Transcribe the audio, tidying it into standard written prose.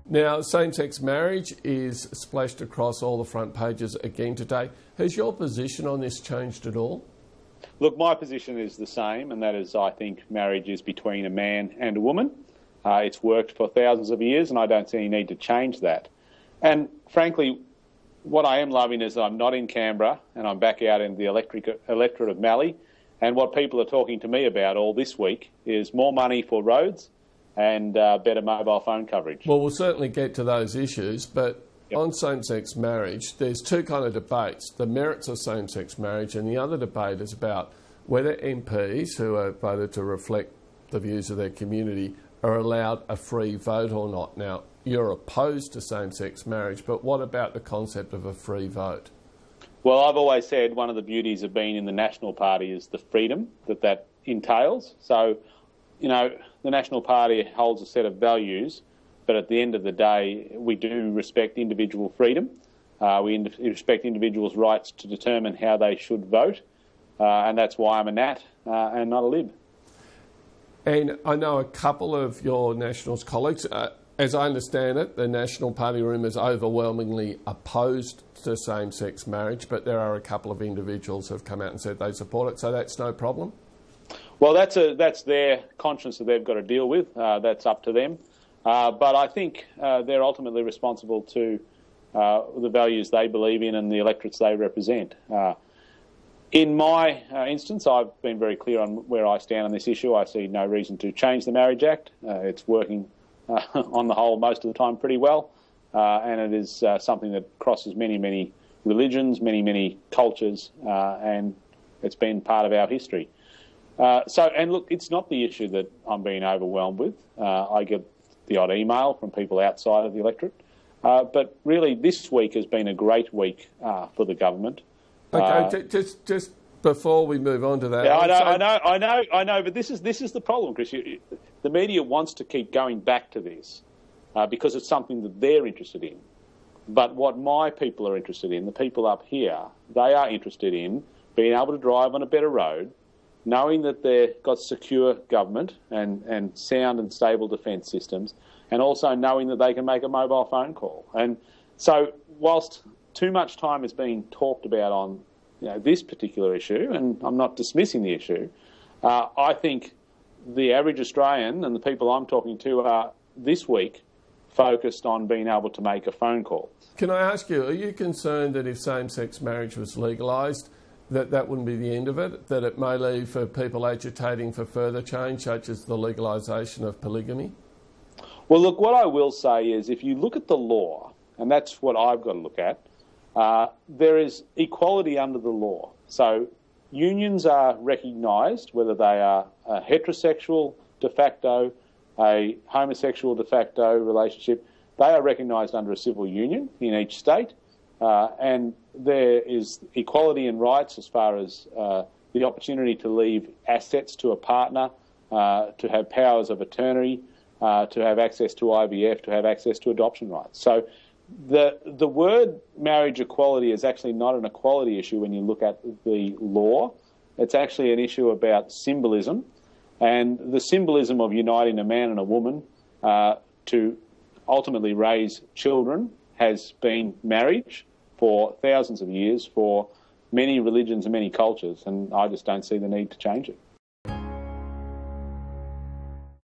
Now, same-sex marriage is splashed across all the front pages again today. Has your position on this changed at all? Look, my position is the same, and that is I think marriage is between a man and a woman. It's worked for thousands of years, and I don't see any need to change that. And frankly, what I am loving is that I'm not in Canberra and I'm back out in the electorate of Mallee, and what people are talking to me about all this week is more money for roads and better mobile phone coverage. Well, we'll certainly get to those issues, but on same-sex marriage, there's two kind of debates: the merits of same-sex marriage, and the other debate is about whether MPs who are voted to reflect the views of their community are allowed a free vote or not. Now, you're opposed to same-sex marriage, but what about the concept of a free vote? Well, I've always said one of the beauties of being in the National Party is the freedom that entails. So, you know, the National Party holds a set of values, but at the end of the day, we do respect individual freedom. We respect individuals' rights to determine how they should vote, and that's why I'm a Nat and not a Lib. And I know a couple of your Nationals colleagues, as I understand it, the National Party room is overwhelmingly opposed to same-sex marriage, but there are a couple of individuals who have come out and said they support it, so that's no problem? Well, that's their conscience that they've got to deal with. That's up to them. But I think they're ultimately responsible to the values they believe in and the electorates they represent. In my instance, I've been very clear on where I stand on this issue. I see no reason to change the Marriage Act. It's working on the whole most of the time pretty well, and it is something that crosses many religions, many cultures, and it's been part of our history. And look, it's not the issue that I'm being overwhelmed with. I get the odd email from people outside of the electorate, but really this week has been a great week for the government. Okay, just before we move on to that. Yeah, I know, but this is the problem, Chris. The media wants to keep going back to this because it's something that they're interested in. But what my people are interested in, the people up here, they are interested in being able to drive on a better road, knowing that they've got secure government and sound and stable defence systems, and also knowing that they can make a mobile phone call. And so whilst too much time is being talked about on this particular issue, and I'm not dismissing the issue, I think the average Australian and the people I'm talking to are this week focused on being able to make a phone call. Can I ask you, are you concerned that if same-sex marriage was legalised, that wouldn't be the end of it, that it may leave for people agitating for further change, such as the legalisation of polygamy? Well, look, what I will say is if you look at the law, and that's what I've got to look at, there is equality under the law. So unions are recognised, whether they are a heterosexual de facto, a homosexual de facto relationship, they are recognised under a civil union in each state, and there is equality in rights as far as the opportunity to leave assets to a partner, to have powers of attorney, to have access to IVF, to have access to adoption rights. So the word marriage equality is actually not an equality issue when you look at the law. It's actually an issue about symbolism, and the symbolism of uniting a man and a woman to ultimately raise children has been marriage for thousands of years, for many religions and many cultures, and I just don't see the need to change it.